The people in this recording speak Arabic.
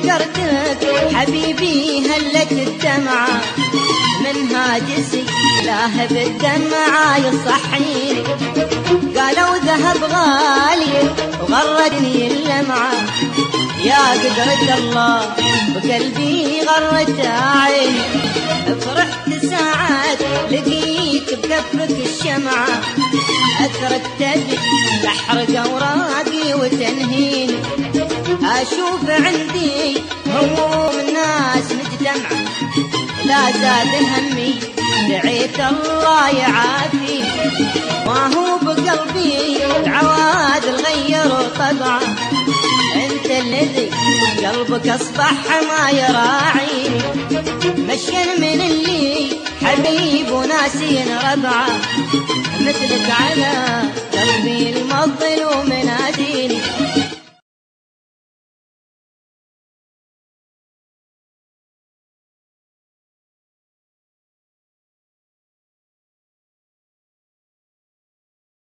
ذكرتك حبيبي هلت الدمعة من هاجسي لاهب الدمعة يصحيني قالوا ذهب غالي وغردني اللمعة يا قدرة الله بقلبي غرت عيني فرحت ساعات لقيت بكفك الشمعة أثرت تبي تحرق أوراقي وتنهيني أشوف عندي هموم الناس مجتمعة لا زاد همي دعيت الله يعافي ما هو بقلبي العوادل غيروا طبعه انت الذي قلبك اصبح ما يراعيني مشين من اللي حبيب وناسين ربعه مثلك على قلبي المظلوم ناديني